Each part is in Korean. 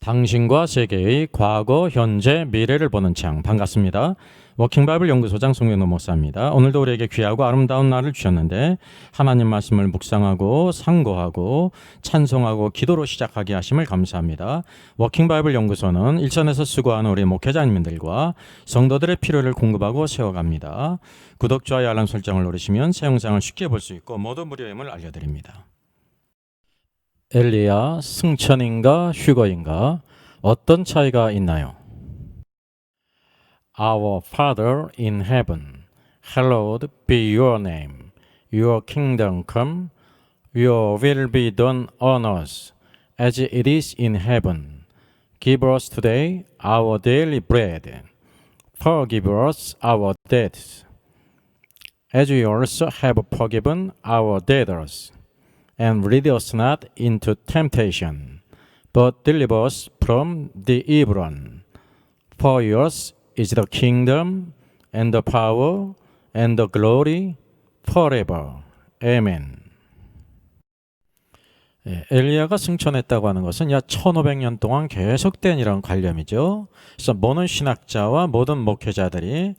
당신과 세계의 과거, 현재, 미래를 보는 창. 반갑습니다. 워킹바이블 연구소장 송영노 목사입니다. 오늘도 우리에게 귀하고 아름다운 날을 주셨는데 하나님 말씀을 묵상하고 상고하고 찬송하고 기도로 시작하게 하심을 감사합니다. 워킹바이블 연구소는 일선에서 수고하는 우리 목회자님들과 성도들의 필요를 공급하고 세워갑니다. 구독, 좋아요, 알람 설정을 누르시면 새 영상을 쉽게 볼 수 있고 모두 무료임을 알려드립니다. 엘리야, 승천인가 휴거인가? 어떤 차이가 있나요? Our Father in heaven, hallowed be your name. Your kingdom come, your will be done on earth as it is in heaven. Give us today our daily bread. Forgive us our debts, as we also have forgiven our debtors. And lead us not into temptation, but deliver us from the evil one. For yours is the kingdom, and the power, and the glory, forever. Amen. 엘리야가 승천했다고 하는 것은 약 1500년 동안 계속된 이런 관념이죠. 그래서 모든 신학자와 모든 목회자들이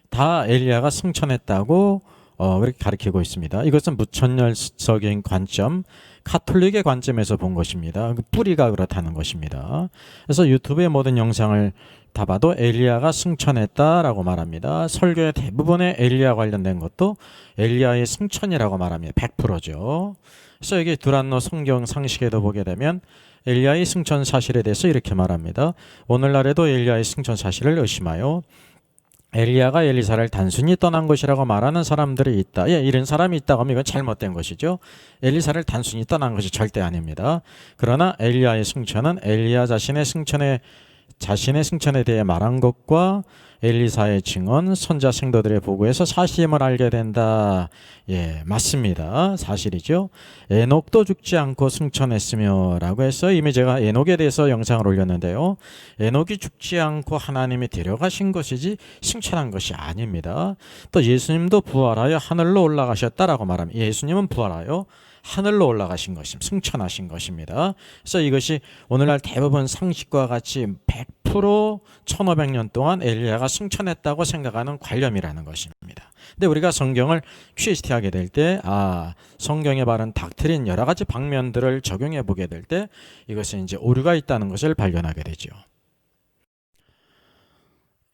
다 엘리야가 승천했다고 그렇게 가르치고 있습니다. 이것은 무천열적인 관점, 카톨릭의 관점에서 본 것입니다. 뿌리가 그렇다는 것입니다. 그래서 유튜브의 모든 영상을 다 봐도 엘리야가 승천했다라고 말합니다. 설교의 대부분의 엘리야 관련된 것도 엘리야의 승천이라고 말합니다. 100%죠. 그래서 여기 두란노 성경 상식에도 보게 되면 엘리야의 승천 사실에 대해서 이렇게 말합니다. 오늘날에도 엘리야의 승천 사실을 의심하여 엘리야가 엘리사를 단순히 떠난 것이라고 말하는 사람들이 있다. 이런 사람이 있다고 하면 이건 잘못된 것이죠. 엘리사를 단순히 떠난 것이 절대 아닙니다. 그러나 엘리야의 승천은 엘리야 자신의 승천에 대해 말한 것과 엘리사의 증언, 선자 생도들의 보고에서 사실임을 알게 된다. 맞습니다. 사실이죠. 에녹도 죽지 않고 승천했으며 라고 해서 이미 제가 에녹에 대해서 영상을 올렸는데요. 에녹이 죽지 않고 하나님이 데려가신 것이지 승천한 것이 아닙니다. 또 예수님도 부활하여 하늘로 올라가셨다라고 말합니다. 예수님은 부활하여 하늘로 올라가신 것입니다. 승천하신 것입니다. 그래서 이것이 오늘날 대부분 상식과 같이 100% 1500년 동안 엘리야가 승천했다고 생각하는 관념이라는 것입니다. 근데 우리가 성경을 QHT하게 될 때 성경에 바른 닥트린 여러 가지 방면들을 적용해 보게 될 때 이것은 이제 오류가 있다는 것을 발견하게 되죠.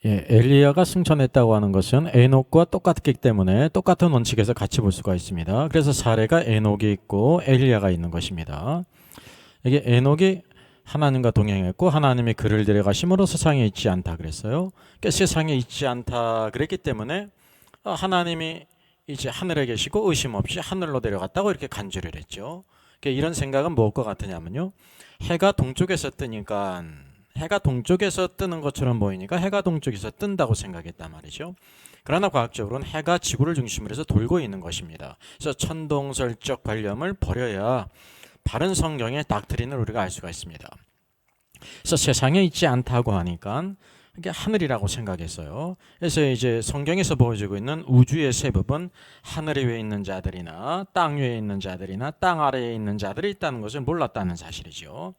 엘리야가 승천했다고 하는 것은 에녹과 똑같기 때문에 똑같은 원칙에서 같이 볼 수가 있습니다. 그래서 사례가 에녹이 있고 엘리야가 있는 것입니다. 이게 에녹이 하나님과 동행했고 하나님이 그를 데려가심으로 세상에 있지 않다 그랬어요. 그러니까 세상에 있지 않다 그랬기 때문에 하나님이 이제 하늘에 계시고 의심 없이 하늘로 데려갔다고 이렇게 간주를 했죠. 그러니까 이런 생각은 무엇과 같으냐면요. 해가 동쪽에서 뜨니까 해가 동쪽에서 뜨는 것처럼 보이니까 해가 동쪽에서 뜬다고 생각했단 말이죠. 그러나 과학적으로는 해가 지구를 중심으로 해서 돌고 있는 것입니다. 그래서 천동설적 관념을 버려야 바른 성경의 닥트린을 우리가 알 수가 있습니다. 그래서 세상에 있지 않다고 하니까 이게 하늘이라고 생각했어요. 그래서 이제 성경에서 보여주고 있는 우주의 세 부분, 하늘 위에 있는 자들이나 땅 위에 있는 자들이나 땅 아래에 있는 자들이 있다는 것을 몰랐다는 사실이죠.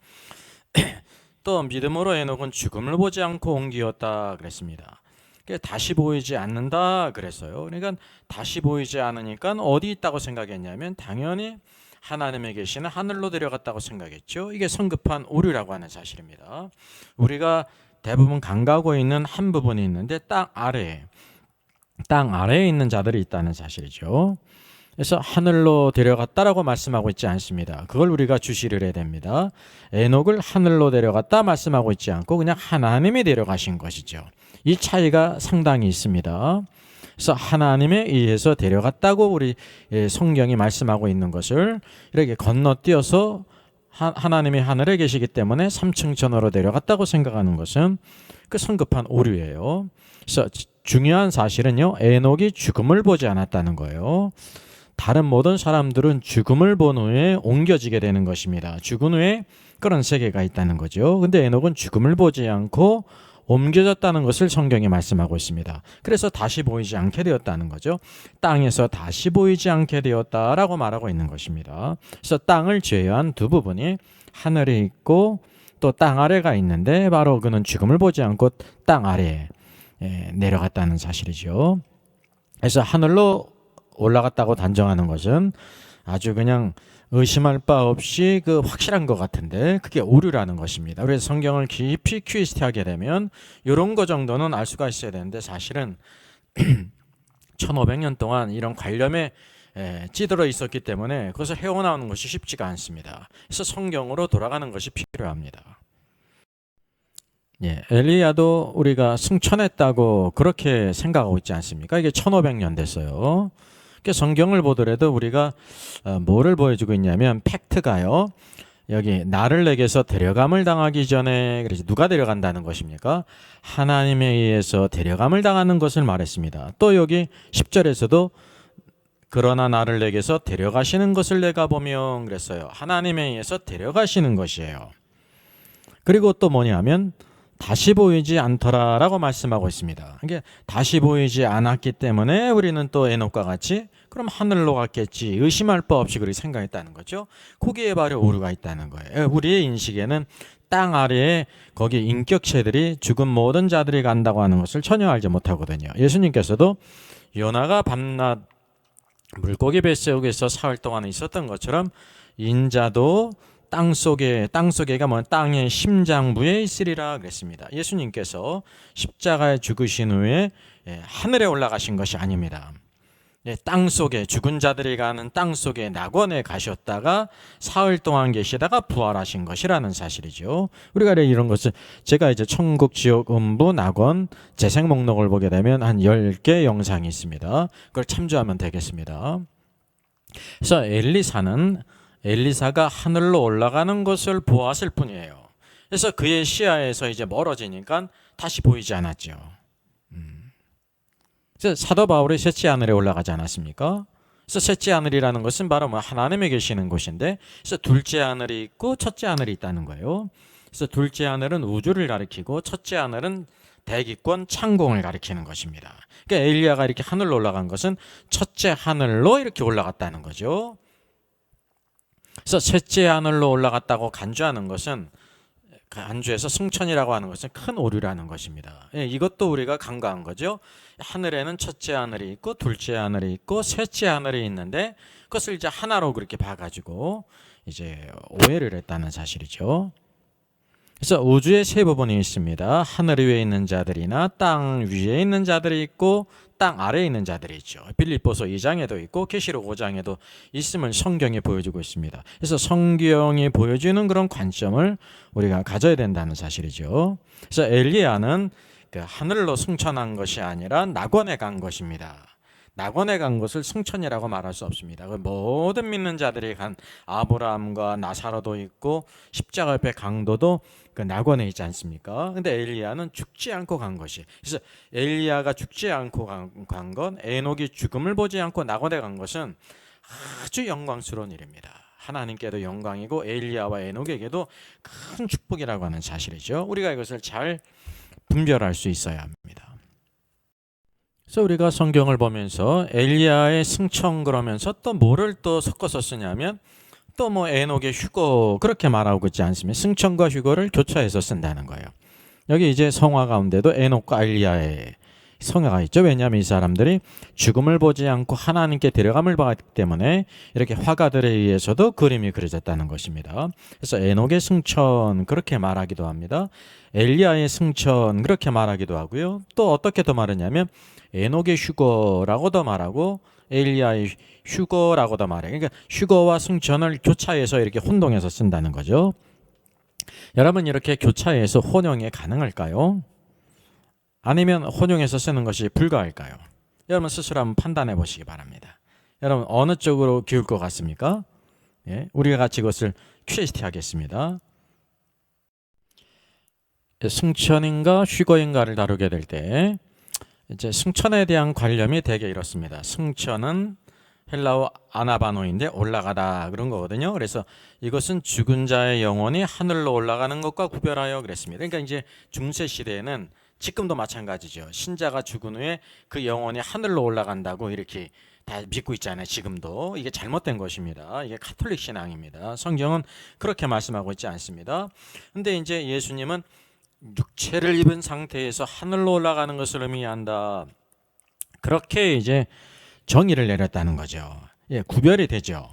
또 믿음으로 에녹은 죽음을 보지 않고 옮기었다 그랬습니다. 다시 보이지 않는다 그랬어요. 그러니까 다시 보이지 않으니까 어디 있다고 생각했냐면 당연히 하나님에 계시는 하늘로 데려갔다고 생각했죠. 이게 성급한 오류라고 하는 사실입니다. 우리가 대부분 간과하고 있는 한 부분이 있는데 땅 아래에 있는 자들이 있다는 사실이죠. 그래서 하늘로 데려갔다라고 말씀하고 있지 않습니다. 그걸 우리가 주시를 해야 됩니다. 에녹을 하늘로 데려갔다 말씀하고 있지 않고 그냥 하나님이 데려가신 것이죠. 이 차이가 상당히 있습니다. 그래서 하나님에 의해서 데려갔다고 우리 성경이 말씀하고 있는 것을 이렇게 건너뛰어서 하나님이 하늘에 계시기 때문에 3층 전으로 데려갔다고 생각하는 것은 그 성급한 오류예요. 그래서 중요한 사실은요. 에녹이 죽음을 보지 않았다는 거예요. 다른 모든 사람들은 죽음을 본 후에 옮겨지게 되는 것입니다. 죽은 후에 그런 세계가 있다는 거죠. 근데 에녹은 죽음을 보지 않고 옮겨졌다는 것을 성경이 말씀하고 있습니다. 그래서 다시 보이지 않게 되었다는 거죠. 땅에서 다시 보이지 않게 되었다라고 말하고 있는 것입니다. 그래서 땅을 제외한 두 부분이 하늘에 있고 또 땅 아래가 있는데 바로 그는 죽음을 보지 않고 땅 아래에 내려갔다는 사실이죠. 그래서 하늘로 올라갔다고 단정하는 것은 아주 그냥 의심할 바 없이 그 확실한 것 같은데 그게 오류라는 것입니다. 그래서 성경을 깊이 퀴즈하게 되면 이런 거 정도는 알 수가 있어야 되는데 사실은 1500년 동안 이런 관념에 찌들어 있었기 때문에 그것을 헤어나오는 것이 쉽지가 않습니다. 그래서 성경으로 돌아가는 것이 필요합니다. 엘리야도 우리가 승천했다고 그렇게 생각하고 있지 않습니까? 이게 1500년 됐어요. 성경을 보더라도 우리가 뭐를 보여주고 있냐면 팩트가요. 여기 나를 내게서 데려감을 당하기 전에 그래서 누가 데려간다는 것입니까? 하나님에 의해서 데려감을 당하는 것을 말했습니다. 또 여기 10절에서도 그러나 나를 내게서 데려가시는 것을 내가 보면 그랬어요. 하나님에 의해서 데려가시는 것이에요. 그리고 또 뭐냐면 다시 보이지 않더라라고 말씀하고 있습니다. 이게 다시 보이지 않았기 때문에 우리는 또 에녹과 같이 그럼 하늘로 갔겠지 의심할 바 없이 그렇게 생각했다는 거죠. 거기에 바로 오류가 있다는 거예요. 우리의 인식에는 땅 아래에 거기 인격체들이 죽은 모든 자들이 간다고 하는 것을 전혀 알지 못하거든요. 예수님께서도 요나가 밤낮 물고기 뱃속에서 사흘 동안 있었던 것처럼 인자도 땅속에가 뭐 땅의 심장부에 있으리라 그랬습니다. 예수님께서 십자가에 죽으신 후에 하늘에 올라가신 것이 아닙니다. 땅속에 죽은 자들이 가는 땅속에 낙원에 가셨다가 사흘 동안 계시다가 부활하신 것이라는 사실이죠. 우리가 이런 것을 제가 이제 천국 지옥 음부 낙원 재생 목록을 보게 되면 한 10개 영상이 있습니다. 그걸 참조하면 되겠습니다. 그래서 엘리사가 하늘로 올라가는 것을 보았을 뿐이에요. 그래서 그의 시야에서 이제 멀어지니까 다시 보이지 않았죠. 그래서 사도 바울이 셋째 하늘에 올라가지 않았습니까? 그래서 셋째 하늘이라는 것은 바로 하나님에 계시는 곳인데, 그래서 둘째 하늘이 있고 첫째 하늘이 있다는 거예요. 그래서 둘째 하늘은 우주를 가리키고 첫째 하늘은 대기권 창공을 가리키는 것입니다. 그러니까 엘리야가 이렇게 하늘로 올라간 것은 첫째 하늘로 이렇게 올라갔다는 거죠. 그래서 셋째 하늘로 올라갔다고 간주하는 것은 간주에서 승천이라고 하는 것은 큰 오류라는 것입니다. 이것도 우리가 간과한 거죠. 하늘에는 첫째 하늘이 있고 둘째 하늘이 있고 셋째 하늘이 있는데 그것을 이제 하나로 그렇게 봐가지고 이제 오해를 했다는 사실이죠. 그래서 우주에 세 부분이 있습니다. 하늘 위에 있는 자들이나 땅 위에 있는 자들이 있고 땅 아래에 있는 자들이 있죠. 빌립보서 2장에도 있고 계시록 5장에도 있음을 성경이 보여주고 있습니다. 그래서 성경이 보여주는 그런 관점을 우리가 가져야 된다는 사실이죠. 그래서 엘리야는 그 하늘로 승천한 것이 아니라 낙원에 간 것입니다. 낙원에 간 것을 승천이라고 말할 수 없습니다. 모든 믿는 자들이 간 아브라함과 나사로도 있고 십자가 옆에 강도도 그 낙원에 있지 않습니까? 근데 엘리야는 죽지 않고 간 것이. 그래서 엘리야가 죽지 않고 간 건, 에녹이 죽음을 보지 않고 낙원에 간 것은 아주 영광스러운 일입니다. 하나님께도 영광이고 엘리야와 에녹에게도 큰 축복이라고 하는 사실이죠. 우리가 이것을 잘 분별할 수 있어야 합니다. 그래서 우리가 성경을 보면서 엘리야의 승천 그러면서 또 뭐를 또 섞어서 쓰냐면 또 뭐 에녹의 휴거 그렇게 말하고 있지 않습니까? 승천과 휴거를 교차해서 쓴다는 거예요. 여기 이제 성화 가운데도 에녹과 엘리야의 성화가 있죠. 왜냐하면 이 사람들이 죽음을 보지 않고 하나님께 데려감을 받기 때문에 이렇게 화가들에 의해서도 그림이 그려졌다는 것입니다. 그래서 에녹의 승천 그렇게 말하기도 합니다. 엘리야의 승천 그렇게 말하기도 하고요. 또 어떻게 더 말하냐면 에녹의 휴거라고도 말하고 엘리야의 휴거라고도 말해요. 그러니까 휴거와 승천을 교차해서 이렇게 혼동해서 쓴다는 거죠. 여러분 이렇게 교차해서 혼용이 가능할까요? 아니면 혼용해서 쓰는 것이 불가할까요? 여러분 스스로 한번 판단해 보시기 바랍니다. 여러분 어느 쪽으로 기울 것 같습니까? 우리가 같이 이것을 퀴즈티 하겠습니다. 승천인가 휴거인가를 다루게 될 때 이제 승천에 대한 관념이 되게 이렇습니다. 승천은 헬라어 아나바노인데 올라가다 그런 거거든요. 그래서 이것은 죽은 자의 영혼이 하늘로 올라가는 것과 구별하여 그랬습니다. 그러니까 이제 중세 시대에는 지금도 마찬가지죠. 신자가 죽은 후에 그 영혼이 하늘로 올라간다고 이렇게 다 믿고 있잖아요. 지금도. 이게 잘못된 것입니다. 이게 가톨릭 신앙입니다. 성경은 그렇게 말씀하고 있지 않습니다. 근데 이제 예수님은 육체를 입은 상태에서 하늘로 올라가는 것을 의미한다. 그렇게 이제 정의를 내렸다는 거죠. 예, 구별이 되죠.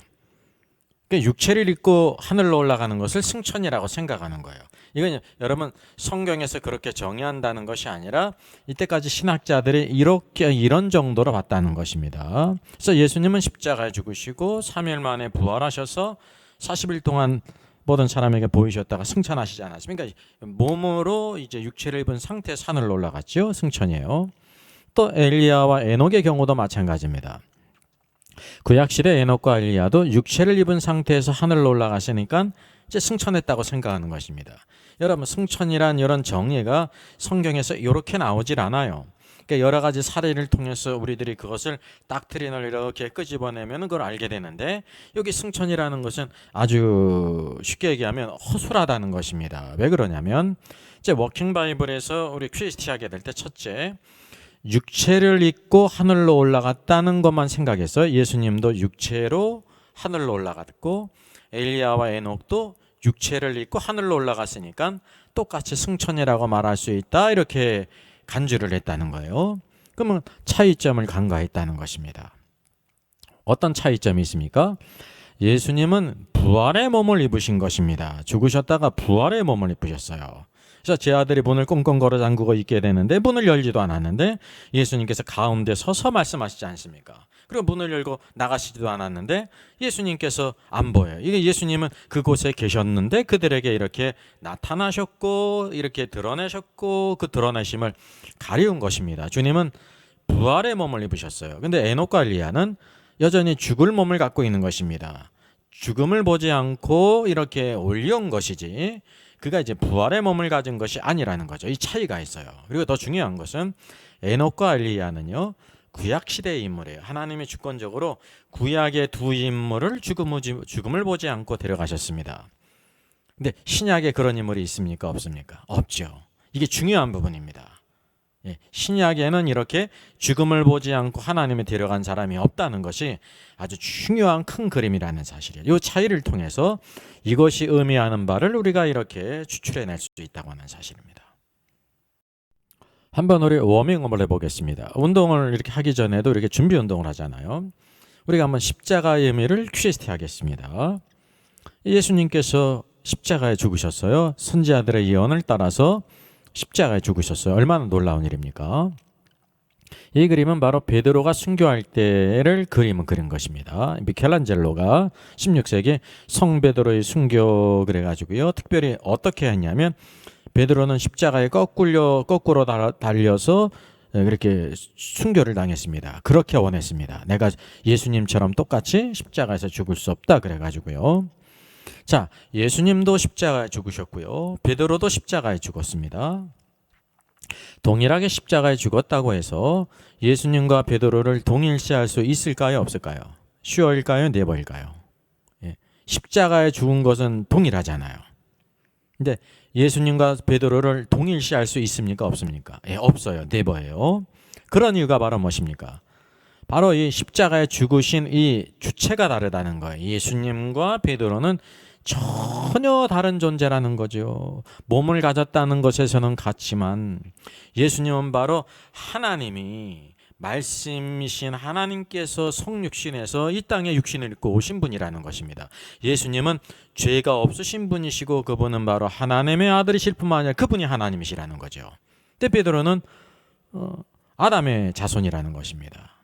그러니까 육체를 입고 하늘로 올라가는 것을 승천이라고 생각하는 거예요. 이건 여러분 성경에서 그렇게 정의한다는 것이 아니라 이때까지 신학자들이 이런 정도로 봤다는 것입니다. 그래서 예수님은 십자가에 죽으시고 3일 만에 부활하셔서 40일 동안 모든 사람에게 보이셨다가 승천하시지 않았습니까? 그러니까 몸으로 이제 육체를 입은 상태에서 하늘로 올라갔죠. 승천이에요. 또 엘리야와 에녹의 경우도 마찬가지입니다. 구약시대 에녹과 엘리야도 육체를 입은 상태에서 하늘로 올라가시니까 이제 승천했다고 생각하는 것입니다. 여러분 승천이란 이런 정의가 성경에서 이렇게 나오질 않아요. 그러니까 여러 가지 사례를 통해서 우리들이 그것을 닥트린을 이렇게 끄집어내면 그걸 알게 되는데 여기 승천이라는 것은 아주 쉽게 얘기하면 허술하다는 것입니다. 왜 그러냐면 이제 워킹 바이블에서 우리 퀴즈티 하게 될 때 첫째 육체를 입고 하늘로 올라갔다는 것만 생각해서 예수님도 육체로 하늘로 올라갔고 엘리야와 에녹도 육체를 입고 하늘로 올라갔으니까 똑같이 승천이라고 말할 수 있다 이렇게 간주를 했다는 거예요. 그러면 차이점을 간과했다는 것입니다. 어떤 차이점이 있습니까? 예수님은 부활의 몸을 입으신 것입니다. 죽으셨다가 부활의 몸을 입으셨어요. 그래서 제 아들이 문을 꽁꽁 걸어 잠그고 있게 되는데 문을 열지도 않았는데 예수님께서 가운데 서서 말씀하시지 않습니까? 그리고 문을 열고 나가시지도 않았는데 예수님께서 안 보여요. 이게 예수님은 그곳에 계셨는데 그들에게 이렇게 나타나셨고 이렇게 드러내셨고 그 드러내심을 가리운 것입니다. 주님은 부활의 몸을 입으셨어요. 근데 에녹과 엘리야는 여전히 죽을 몸을 갖고 있는 것입니다. 죽음을 보지 않고 이렇게 올려온 것이지 그가 이제 부활의 몸을 가진 것이 아니라는 거죠. 이 차이가 있어요. 그리고 더 중요한 것은 에녹과 엘리야는요. 구약 시대의 인물이에요. 하나님이 주권적으로 구약의 두 인물을 죽음을 보지 않고 데려가셨습니다. 근데 신약에 그런 인물이 있습니까? 없습니까? 없죠. 이게 중요한 부분입니다. 신약에는 이렇게 죽음을 보지 않고 하나님이 데려간 사람이 없다는 것이 아주 중요한 큰 그림이라는 사실이에요. 이 차이를 통해서 이것이 의미하는 바를 우리가 이렇게 추출해낼 수 있다고 하는 사실입니다. 한번 우리 워밍업을 해보겠습니다. 운동을 이렇게 하기 전에도 이렇게 준비 운동을 하잖아요. 우리가 한번 십자가의 의미를 퀴즈티 하겠습니다. 예수님께서 십자가에 죽으셨어요. 선지자들의 예언을 따라서 십자가에 죽으셨어요. 얼마나 놀라운 일입니까? 이 그림은 바로 베드로가 순교할 때를 그림은 그린 것입니다. 미켈란젤로가 16세기 성베드로의 순교 그래가지고요. 특별히 어떻게 했냐면 베드로는 십자가에 거꾸로 달려서 그렇게 순교를 당했습니다. 그렇게 원했습니다. 내가 예수님처럼 똑같이 십자가에서 죽을 수 없다 그래가지고요. 자, 예수님도 십자가에 죽으셨고요. 베드로도 십자가에 죽었습니다. 동일하게 십자가에 죽었다고 해서 예수님과 베드로를 동일시할 수 있을까요? 없을까요? 슈어일까요? 네버일까요? 십자가에 죽은 것은 동일하잖아요. 근데 예수님과 베드로를 동일시할 수 있습니까? 없습니까? 없어요. 네버예요. 그런 이유가 바로 무엇입니까? 바로 이 십자가에 죽으신 이 주체가 다르다는 거예요. 예수님과 베드로는 전혀 다른 존재라는 거죠. 몸을 가졌다는 것에서는 같지만 예수님은 바로 하나님이 말씀이신 하나님께서 성육신에서 이 땅에 육신을 입고 오신 분이라는 것입니다. 예수님은 죄가 없으신 분이시고 그분은 바로 하나님의 아들이실 뿐만 아니라 그분이 하나님이시라는 거죠. 근데 베드로는 아담의 자손이라는 것입니다.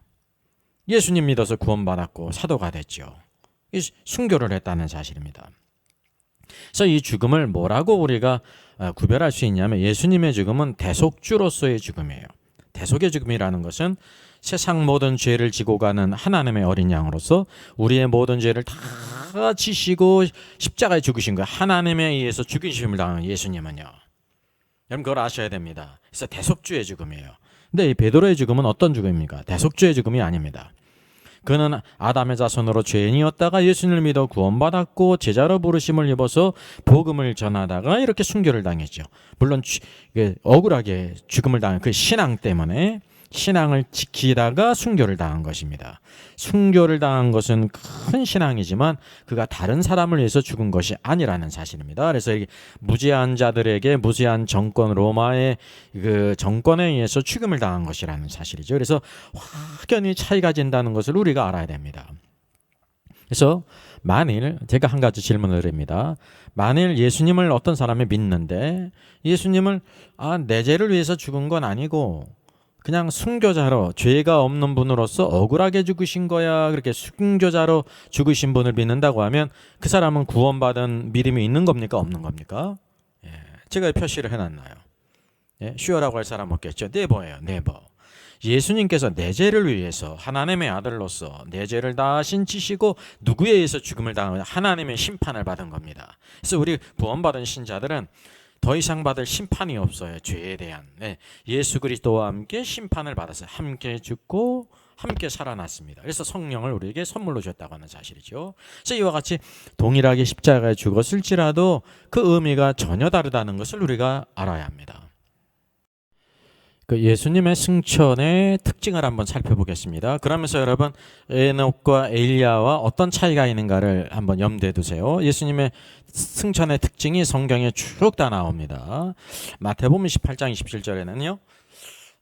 예수님 믿어서 구원받았고 사도가 됐죠. 순교를 했다는 사실입니다. 그래서 이 죽음을 뭐라고 우리가 구별할 수 있냐면 예수님의 죽음은 대속주로서의 죽음이에요. 대속의 죽음이라는 것은 세상 모든 죄를 지고 가는 하나님의 어린 양으로서 우리의 모든 죄를 다 지시고 십자가에 죽으신 거예요. 하나님에 의해서 죽이심을 당한 예수님은요. 여러분 그걸 아셔야 됩니다. 그래서 대속주의 죽음이에요. 근데 이 베드로의 죽음은 어떤 죽음입니까? 대속주의 죽음이 아닙니다. 그는 아담의 자손으로 죄인이었다가 예수님을 믿어 구원받았고 제자로 부르심을 입어서 복음을 전하다가 이렇게 순교를 당했죠. 물론 억울하게 죽음을 당한 그 신앙 때문에. 신앙을 지키다가 순교를 당한 것입니다. 순교를 당한 것은 큰 신앙이지만 그가 다른 사람을 위해서 죽은 것이 아니라는 사실입니다. 그래서 이게 무지한 자들에게 무지한 정권 로마의 그 정권에 의해서 죽임을 당한 것이라는 사실이죠. 그래서 확연히 차이가 진다는 것을 우리가 알아야 됩니다. 그래서 만일 제가 한 가지 질문을 드립니다. 만일 예수님을 어떤 사람이 믿는데 예수님을 내 죄를 위해서 죽은 건 아니고 그냥 순교자로 죄가 없는 분으로서 억울하게 죽으신 거야, 그렇게 순교자로 죽으신 분을 믿는다고 하면 그 사람은 구원받은 믿음이 있는 겁니까 없는 겁니까? 제가 표시를 해놨나요? 슈어라고 할 사람 없겠죠? 네버예요. 네버. 예수님께서 내 죄를 위해서 하나님의 아들로서 내 죄를 다 신지시고 누구에 의해서 죽음을 당하면 하나님의 심판을 받은 겁니다. 그래서 우리 구원받은 신자들은 더 이상 받을 심판이 없어요. 죄에 대한. 예수 그리스도와 함께 심판을 받아서 함께 죽고 함께 살아났습니다. 그래서 성령을 우리에게 선물로 줬다고 하는 사실이죠. 그래서 이와 같이 동일하게 십자가에 죽었을지라도 그 의미가 전혀 다르다는 것을 우리가 알아야 합니다. 그 예수님의 승천의 특징을 한번 살펴보겠습니다. 그러면서 여러분 에녹과 엘리야와 어떤 차이가 있는가를 한번 염두에 두세요. 예수님의 승천의 특징이 성경에 쭉 다 나옵니다. 마태복음 28장 27절에는요.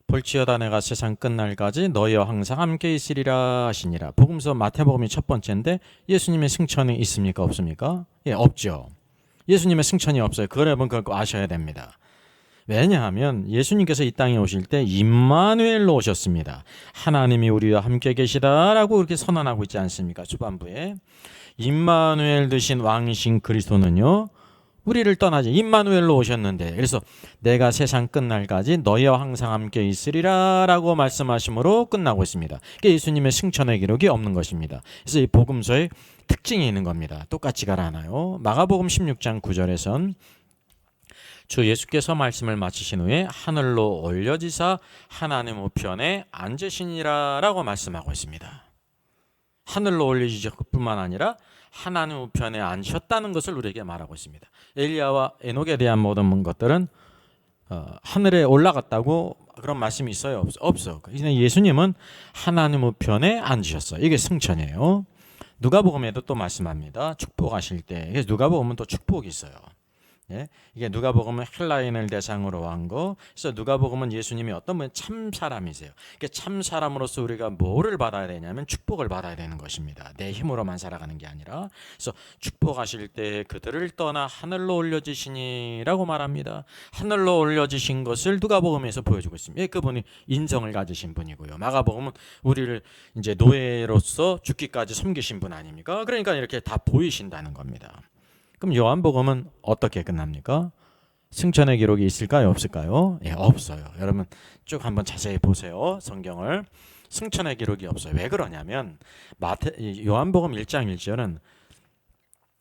볼지어다 내가 세상 끝날까지 너희와 항상 함께 있으리라 하시니라. 복음서 마태복음이 첫 번째인데 예수님의 승천이 있습니까 없습니까? 없죠. 예수님의 승천이 없어요. 그걸 여러분 그걸 아셔야 됩니다. 왜냐하면 예수님께서 이 땅에 오실 때 임마누엘로 오셨습니다. 하나님이 우리와 함께 계시다라고 그렇게 선언하고 있지 않습니까? 초반부에 임마누엘 되신 왕이신 그리스도는요 우리를 떠나지 임마누엘로 오셨는데, 그래서 내가 세상 끝날까지 너희와 항상 함께 있으리라 라고 말씀하심으로 끝나고 있습니다. 예수님의 승천의 기록이 없는 것입니다. 그래서 이 복음서에 특징이 있는 겁니다. 똑같지가 않아요. 마가복음 16장 9절에선 주 예수께서 말씀을 마치신 후에 하늘로 올려지사 하나님 우편에 앉으시니라 라고 말씀하고 있습니다. 하늘로 올려지실 뿐만 아니라 하나님 우편에 앉으셨다는 것을 우리에게 말하고 있습니다. 엘리야와 에녹에 대한 모든 것들은 하늘에 올라갔다고 그런 말씀이 있어요? 없어. 예수님은 하나님 우편에 앉으셨어요. 이게 승천이에요. 누가복음에도 또 말씀합니다. 축복하실 때. 그래서 누가복음은 또 축복이 있어요. 이게 누가복음은 헬라인을 대상으로 한 거. 그래서 누가복음은 예수님이 어떤 분 참 사람이세요. 참 사람으로서 우리가 뭐를 받아야 되냐면 축복을 받아야 되는 것입니다. 내 힘으로만 살아가는 게 아니라. 그래서 축복하실 때 그들을 떠나 하늘로 올려지시니라고 말합니다. 하늘로 올려지신 것을 누가복음에서 보여주고 있습니다. 그분이 인성을 가지신 분이고요. 마가복음은 우리를 이제 노예로서 죽기까지 섬기신 분 아닙니까? 그러니까 이렇게 다 보이신다는 겁니다. 그럼 요한복음은 어떻게 끝납니까? 승천의 기록이 있을까요? 없을까요? 없어요. 여러분 쭉 한번 자세히 보세요. 성경을. 승천의 기록이 없어요. 왜 그러냐면 요한복음 1장 1절은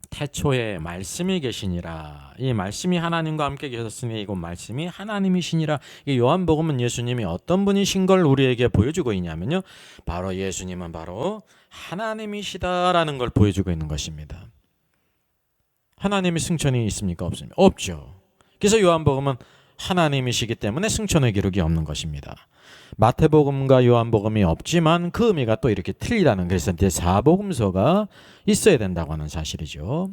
태초에 말씀이 계시니라. 이 말씀이 하나님과 함께 계셨으니 이곳 말씀이 하나님이시니라. 이 요한복음은 예수님이 어떤 분이신 걸 우리에게 보여주고 있냐면요. 바로 예수님은 바로 하나님이시다라는 걸 보여주고 있는 것입니다. 하나님의 승천이 있습니까? 없습니까? 없죠. 그래서 요한복음은 하나님이시기 때문에 승천의 기록이 없는 것입니다. 마태복음과 요한복음이 없지만 그 의미가 또 이렇게 틀리다는, 그래서 이제 사복음서가 있어야 된다고 하는 사실이죠.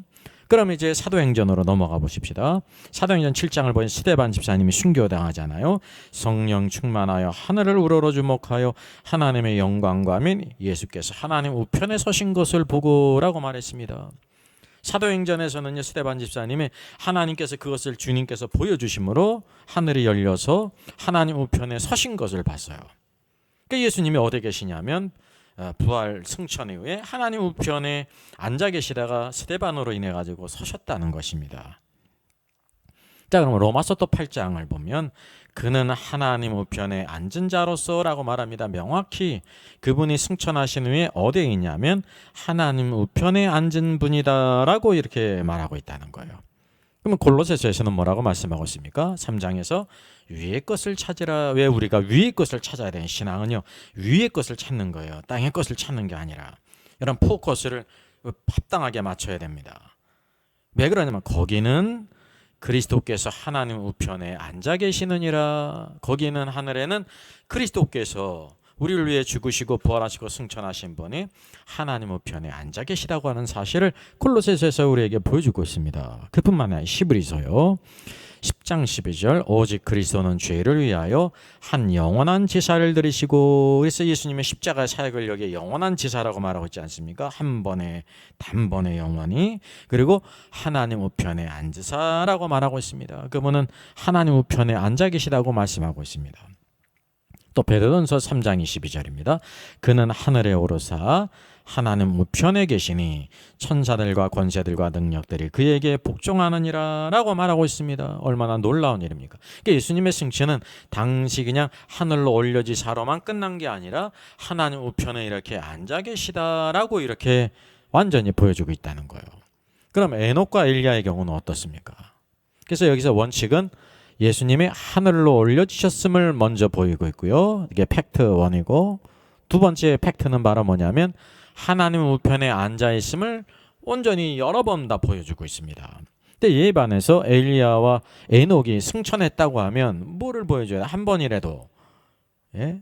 그럼 이제 사도행전으로 넘어가 보십시다. 사도행전 7장을 보니 스데반 집사님이 순교당하잖아요. 성령 충만하여 하늘을 우러러 주목하여 하나님의 영광과 민 예수께서 하나님 우편에 서신 것을 보고라고 말했습니다. 사도행전에서는요, 스데반 집사님이 하나님께서 그것을 주님께서 보여주심으로 하늘이 열려서 하나님 우편에 서신 것을 봤어요. 그러니까 예수님이 어디 계시냐면 부활 승천 이후에 하나님 우편에 앉아 계시다가 스데반으로 인해 가지고 서셨다는 것입니다. 자, 그럼 로마서 또 8장을 보면 그는 하나님 우편에 앉은 자로서 라고 말합니다. 명확히 그분이 승천하신 후에 어디에 있냐면 하나님 우편에 앉은 분이다 라고 이렇게 말하고 있다는 거예요. 그러면 골로새서에서는 뭐라고 말씀하고 있습니까? 3장에서 위의 것을 찾으라. 왜 우리가 위의 것을 찾아야 되는 신앙은요, 위의 것을 찾는 거예요. 땅의 것을 찾는 게 아니라. 이런 포커스를 합당하게 맞춰야 됩니다. 왜 그러냐면 거기는 그리스도께서 하나님 우편에 앉아 계시느니라. 거기는 하늘에는 그리스도께서 우리를 위해 죽으시고 부활하시고 승천하신 분이 하나님 우편에 앉아 계시다고 하는 사실을 골로새서에서 우리에게 보여주고 있습니다. 그뿐만 아니라 히브리서요 10장 12절 오직 그리스도는 죄를 위하여 한 영원한 제사를 드리시고, 그래서 예수님의 십자가 사역을 여기에 영원한 제사라고 말하고 있지 않습니까? 한 번에 단번에 영원히. 그리고 하나님 우편에 앉으사라고 말하고 있습니다. 그분은 하나님 우편에 앉아 계시다고 말씀하고 있습니다. 또 베드로전서 3장 22절입니다. 그는 하늘에 오르사 하나님 우편에 계시니 천사들과 권세들과 능력들이 그에게 복종하느니라 라고 말하고 있습니다. 얼마나 놀라운 일입니까? 그러니까 예수님의 승천은 당시 그냥 하늘로 올려지사로만 끝난 게 아니라 하나님 우편에 이렇게 앉아 계시다라고 이렇게 완전히 보여주고 있다는 거예요. 그럼 에녹과 엘리야의 경우는 어떻습니까? 그래서 여기서 원칙은 예수님이 하늘로 올려지셨음을 먼저 보이고 있고요. 이게 팩트 1이고, 두 번째 팩트는 바로 뭐냐면 하나님 우편에 앉아있음을 온전히 여러 번 다 보여주고 있습니다. 근데 이에 반해서 엘리야와 에녹이 승천했다고 하면 뭐를 보여줘야 한 번이라도, 예?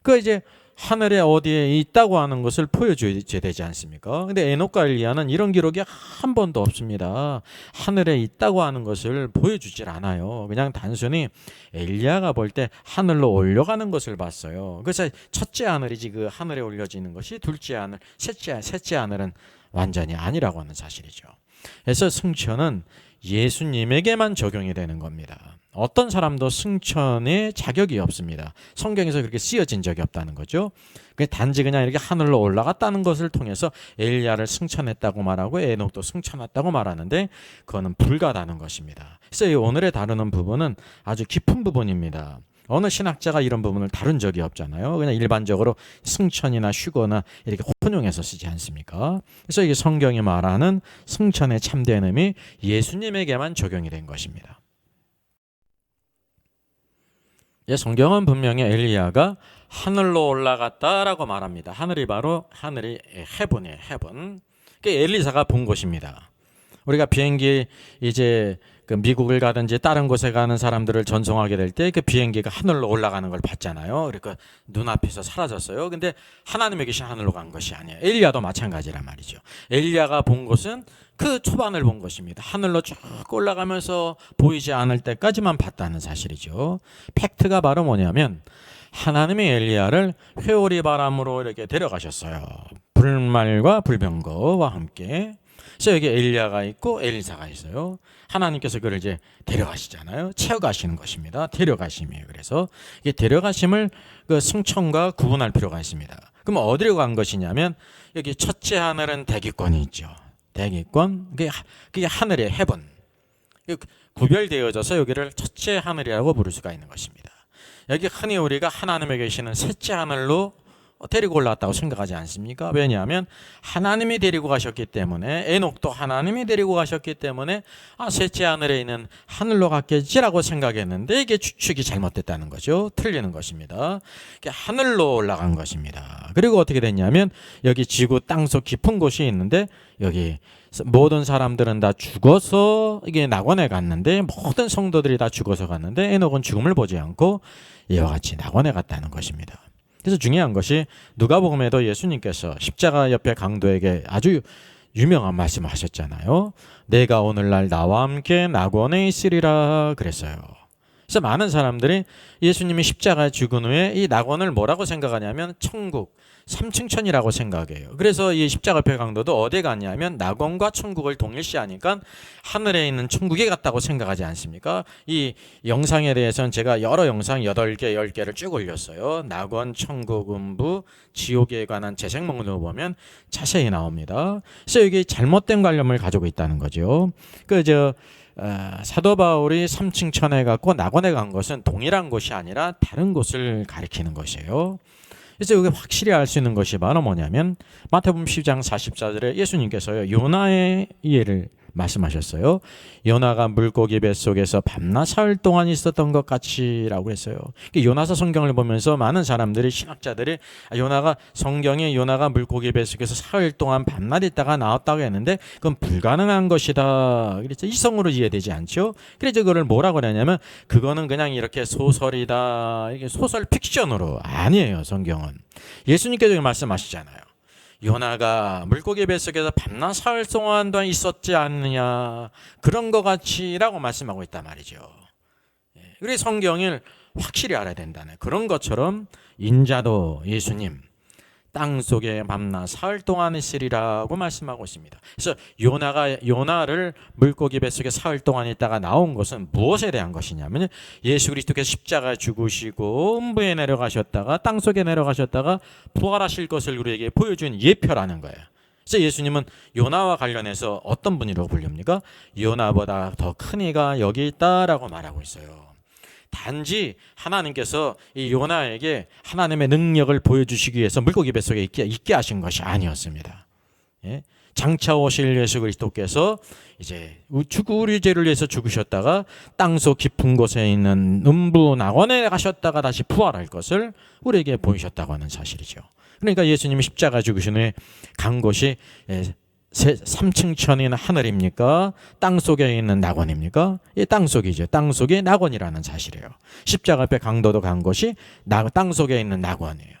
그 이제 하늘에 어디에 있다고 하는 것을 보여줘야 되지 않습니까? 근데 에녹과 엘리야는 이런 기록이 한 번도 없습니다. 하늘에 있다고 하는 것을 보여주질 않아요. 그냥 단순히 엘리야가 볼 때 하늘로 올려가는 것을 봤어요. 그래서 첫째 하늘이지 그 하늘에 올려지는 것이 둘째 하늘, 셋째 하늘은 완전히 아니라고 하는 사실이죠. 그래서 승천은 예수님에게만 적용이 되는 겁니다. 어떤 사람도 승천에 자격이 없습니다. 성경에서 그렇게 쓰여진 적이 없다는 거죠. 단지 그냥 이렇게 하늘로 올라갔다는 것을 통해서 엘리야를 승천했다고 말하고 에녹도 승천했다고 말하는데 그거는 불가다는 것입니다. 그래서 오늘에 다루는 부분은 아주 깊은 부분입니다. 어느 신학자가 이런 부분을 다룬 적이 없잖아요. 그냥 일반적으로 승천이나 휴거나 이렇게 혼용해서 쓰지 않습니까? 그래서 이게 성경이 말하는 승천의 참된 의미, 예수님에게만 적용이 된 것입니다. 성경은 분명히 엘리야가 하늘로 올라갔다라고 말합니다. 하늘이 바로 하늘이 헤븐이에요. 헤븐. 그게 엘리사가 본 곳입니다. 우리가 비행기 이제 그 미국을 가든지 다른 곳에 가는 사람들을 전송하게 될 때 그 비행기가 하늘로 올라가는 걸 봤잖아요. 그러니까 눈앞에서 사라졌어요. 근데 하나님에 계신 하늘로 간 것이 아니에요. 엘리야도 마찬가지란 말이죠. 엘리야가 본 곳은 그 초반을 본 것입니다. 하늘로 쭉 올라가면서 보이지 않을 때까지만 봤다는 사실이죠. 팩트가 바로 뭐냐면 하나님이 엘리야를 회오리 바람으로 이렇게 데려가셨어요. 불말과 불병거와 함께. 그래서 여기 엘리야가 있고 엘리사가 있어요. 하나님께서 그를 이제 데려가시잖아요. 채워가시는 것입니다. 데려가심이에요. 그래서 이게 데려가심을 그 승천과 구분할 필요가 있습니다. 그럼 어디로 간 것이냐면 여기 첫째 하늘은 대기권이 있죠. 대기권, 그게 하늘의 헤븐. 구별되어져서 여기를 첫째 하늘이라고 부를 수가 있는 것입니다. 여기 흔히 우리가 하나님에 계시는 셋째 하늘로 데리고 올라왔다고 생각하지 않습니까? 왜냐하면 하나님이 데리고 가셨기 때문에, 에녹도 하나님이 데리고 가셨기 때문에 셋째 하늘에 있는 하늘로 갔겠지라고 생각했는데 이게 추측이 잘못됐다는 거죠. 틀리는 것입니다. 하늘로 올라간 것입니다. 그리고 어떻게 됐냐면 여기 지구 땅속 깊은 곳이 있는데 여기 모든 사람들은 다 죽어서 이게 낙원에 갔는데, 모든 성도들이 다 죽어서 갔는데 에녹은 죽음을 보지 않고 이와 같이 낙원에 갔다는 것입니다. 그래서 중요한 것이 누가복음에도 예수님께서 십자가 옆에 강도에게 아주 유명한 말씀을 하셨잖아요. 내가 오늘날 나와 함께 낙원에 있으리라 그랬어요. 그래서 많은 사람들이 예수님이 십자가에 죽은 후에 이 낙원을 뭐라고 생각하냐면 천국, 삼층천이라고 생각해요. 그래서 이 십자가 옆에 강도도 어디에 갔냐면 낙원과 천국을 동일시하니까 하늘에 있는 천국에 갔다고 생각하지 않습니까? 이 영상에 대해서는 제가 여러 영상 8개, 10개를 쭉 올렸어요. 낙원, 천국, 음부, 지옥에 관한 재생 목록을 보면 자세히 나옵니다. 그래서 여기 잘못된 관념을 가지고 있다는 거죠. 사도 바울이 삼층천에 갔고 낙원에 간 것은 동일한 곳이 아니라 다른 곳을 가리키는 것이에요. 그래서 여기 확실히 알 수 있는 것이 바로 뭐냐면 마태복음 10장 44절에 예수님께서요 요나의 예를 말씀하셨어요. 요나가 물고기 뱃속에서 밤낮 사흘 동안 있었던 것 같이라고 했어요. 요나서 성경을 보면서 많은 사람들이, 신학자들이 요나가, 성경에 요나가 물고기 뱃속에서 사흘 동안 밤낮 있다가 나왔다고 했는데 그건 불가능한 것이다. 그래서 이성으로 이해되지 않죠. 그래서 그걸 뭐라고 그러냐면 그거는 그냥 이렇게 소설이다. 이게 소설 픽션으로. 아니에요. 성경은 예수님께서 말씀하시잖아요. 요나가 물고기 뱃속에서 밤낮 사흘 동안도 있었지 않느냐, 그런 것 같이라고 말씀하고 있단 말이죠. 그래서 성경을 확실히 알아야 된다는 그런 것처럼 인자도 예수님 땅 속에 밤낮 사흘 동안 있으리라고 말씀하고 있습니다. 그래서 요나를 물고기 뱃속에 사흘 동안 있다가 나온 것은 무엇에 대한 것이냐면 예수 그리스도께서 십자가 죽으시고 음부에 내려가셨다가 땅 속에 내려가셨다가 부활하실 것을 우리에게 보여준 예표라는 거예요. 그래서 예수님은 요나와 관련해서 어떤 분이라고 불립니까? 요나보다 더 큰 이가 여기 있다라고 말하고 있어요. 단지 하나님께서 이 요나에게 하나님의 능력을 보여주시기 위해서 물고기 뱃속에 있게 하신 것이 아니었습니다. 장차 오실 예수 그리스도께서 이제 우리 죄를 위해서 죽으셨다가 땅속 깊은 곳에 있는 음부 낙원에 가셨다가 다시 부활할 것을 우리에게 보이셨다고 하는 사실이죠. 그러니까 예수님이 십자가 죽으신 후에 간 곳이 3층 천인 하늘입니까? 땅속에 있는 낙원입니까? 이 땅속이죠. 땅속의 낙원이라는 사실이에요. 십자가 앞에 강도도 간 곳이 땅속에 있는 낙원이에요.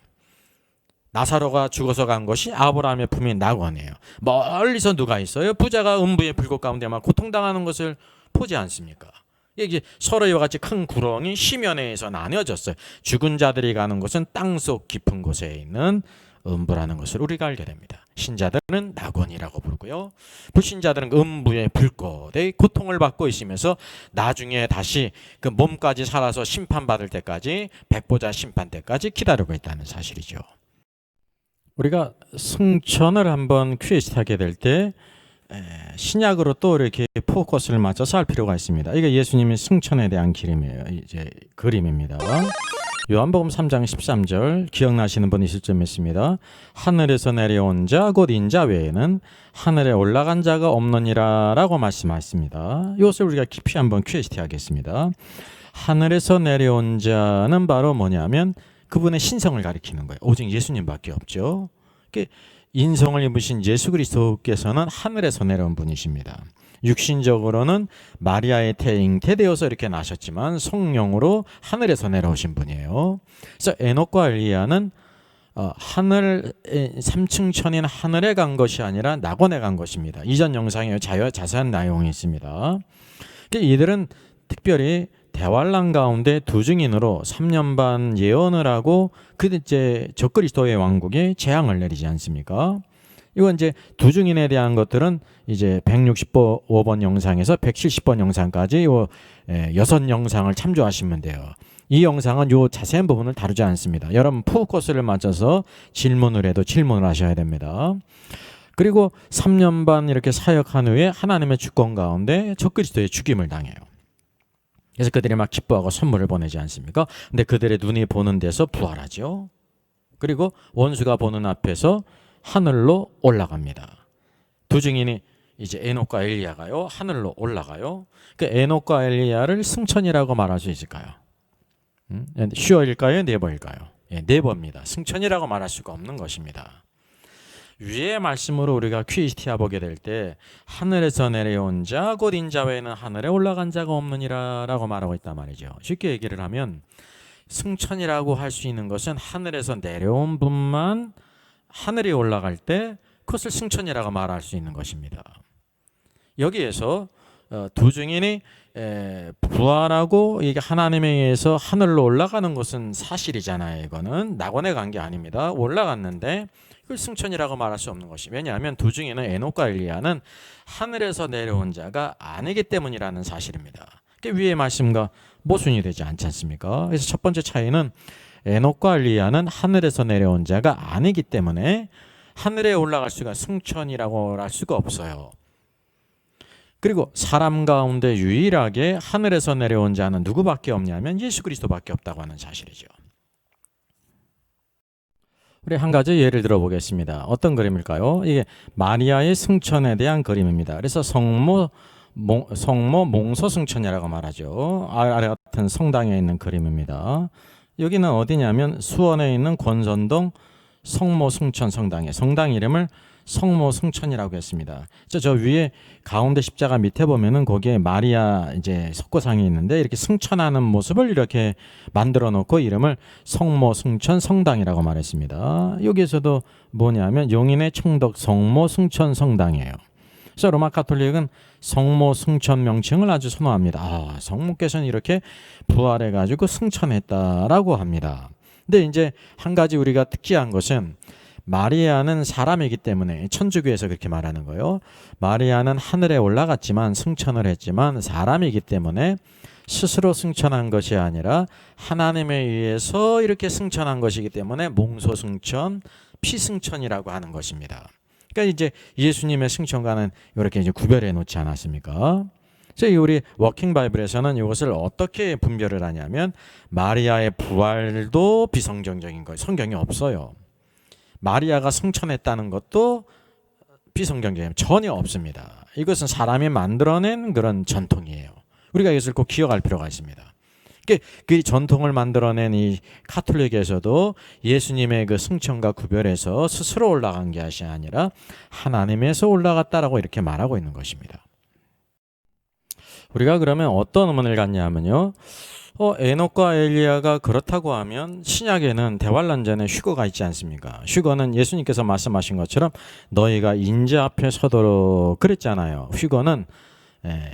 나사로가 죽어서 간 것이 아브라함의 품인 낙원이에요. 멀리서 누가 있어요? 부자가 음부의 불꽃 가운데 막 고통당하는 것을 보지 않습니까? 이게 서로 이와 같이 큰 구렁이 시면에서 나뉘어졌어요. 죽은 자들이 가는 곳은 땅속 깊은 곳에 있는 음부라는 것을 우리가 알게 됩니다. 신자들은 낙원이라고 부르고요. 불신자들은 음부의 불꽃의 고통을 받고 있으면서 나중에 다시 그 몸까지 살아서 심판받을 때까지, 백보자 심판 때까지 기다리고 있다는 사실이죠. 우리가 승천을 한번 퀘스트하게 될 때 신약으로 또 이렇게 포커스를 맞춰서 할 필요가 있습니다. 이게 예수님의 승천에 대한 그림입니다. 요한복음 3장 13절 기억나시는 분 있을 점 있습니다. 하늘에서 내려온 자 곧 인자 외에는 하늘에 올라간 자가 없느니라 라고 말씀하셨습니다. 이것을 우리가 깊이 한번 퀘스트 하겠습니다. 하늘에서 내려온 자는 바로 뭐냐면 그분의 신성을 가리키는 거예요. 오직 예수님밖에 없죠. 인성을 입으신 예수 그리스도께서는 하늘에서 내려온 분이십니다. 육신적으로는 마리아의 태에 잉태되어서 이렇게 나셨지만 성령으로 하늘에서 내려오신 분이에요. 그래서 에녹과 엘리야는 하늘 3층 천인 하늘에 간 것이 아니라 낙원에 간 것입니다. 이전 영상에 자세한 내용이 있습니다. 이들은 특별히 대환란 가운데 두 증인으로 3년 반 예언을 하고 이제 적그리스도의 왕국에 재앙을 내리지 않습니까? 이건 이제 두 증인에 대한 것들은 이제 165번 영상에서 170번 영상까지 요 6영상을 참조하시면 돼요. 이 영상은 요 자세한 부분을 다루지 않습니다. 여러분 포커스를 맞춰서 질문을 해도 질문을 하셔야 됩니다. 그리고 3년 반 이렇게 사역한 후에 하나님의 주권 가운데 적그리스도의 죽임을 당해요. 그래서 그들이 막 기뻐하고 선물을 보내지 않습니까? 근데 그들의 눈이 보는 데서 부활하죠. 그리고 원수가 보는 앞에서 하늘로 올라갑니다. 두 증인이 이제 에녹과 엘리야가요 하늘로 올라가요. 그 에녹과 엘리야를 승천이라고 말할 수 있을까요? 슈어일까요? 네버일까요? 네버입니다. 승천이라고 말할 수가 없는 것입니다. 위의 말씀으로 우리가 퀴스티아 보게 될 때 하늘에서 내려온 자 곧 인자 외에는 하늘에 올라간 자가 없느니라 라고 말하고 있단 말이죠. 쉽게 얘기를 하면 승천이라고 할 수 있는 것은 하늘에서 내려온 분만 하늘에 올라갈 때 그것을 승천이라고 말할 수 있는 것입니다. 여기에서 두 증인이 부활하고 이게 하나님에 의해서 하늘로 올라가는 것은 사실이잖아요. 이거는 낙원에 간 게 아닙니다. 올라갔는데 그걸 승천이라고 말할 수 없는 것이, 왜냐하면 두 증인은 에녹과 엘리야는 하늘에서 내려온 자가 아니기 때문이라는 사실입니다. 위의 말씀과 모순이 되지 않지 않습니까? 그래서 첫 번째 차이는 에녹과 엘리야는 하늘에서 내려온 자가 아니기 때문에 하늘에 올라갈 수가 승천이라고 할 수가 없어요. 그리고 사람 가운데 유일하게 하늘에서 내려온 자는 누구밖에 없냐면 예수 그리스도밖에 없다고 하는 사실이죠. 우리 한 가지 예를 들어 보겠습니다. 어떤 그림일까요? 이게 마리아의 승천에 대한 그림입니다. 그래서 성모 몽소 승천이라고 말하죠. 아래 같은 성당에 있는 그림입니다. 여기는 어디냐면 수원에 있는 권선동 성모 승천 성당에 성당 이름을 성모 승천이라고 했습니다. 저 위에 가운데 십자가 밑에 보면은 거기에 마리아 이제 석고상이 있는데 이렇게 승천하는 모습을 이렇게 만들어 놓고 이름을 성모 승천 성당이라고 말했습니다. 여기에서도 뭐냐면 용인의 청덕 성모 승천 성당이에요. 그래서 로마 가톨릭은 성모 승천 명칭을 아주 선호합니다. 성모께서는 이렇게 부활해 가지고 승천했다라고 합니다. 근데 이제 한 가지 우리가 특이한 것은 마리아는 사람이기 때문에 천주교에서 그렇게 말하는 거예요. 마리아는 하늘에 올라갔지만 승천을 했지만 사람이기 때문에 스스로 승천한 것이 아니라 하나님에 의해서 이렇게 승천한 것이기 때문에 몽소 승천, 피승천이라고 하는 것입니다. 그러니까 이제 예수님의 승천과는 이렇게 이제 구별해 놓지 않았습니까? 그래서 우리 워킹 바이블에서는 이것을 어떻게 분별을 하냐면 마리아의 부활도 비성경적인 거예요. 성경이 없어요. 마리아가 승천했다는 것도 비성경적이에요. 전혀 없습니다. 이것은 사람이 만들어낸 그런 전통이에요. 우리가 이것을 꼭 기억할 필요가 있습니다. 그 전통을 만들어낸 이 가톨릭에서도 예수님의 그 승천과 구별해서 스스로 올라간 것이 아니라 하나님에서 올라갔다라고 이렇게 말하고 있는 것입니다. 우리가 그러면 어떤 의문을 갖냐면요. 에녹과 엘리야가 그렇다고 하면 신약에는 대환란전에 휴거가 있지 않습니까? 휴거는 예수님께서 말씀하신 것처럼 너희가 인자 앞에 서도록 그랬잖아요. 휴거는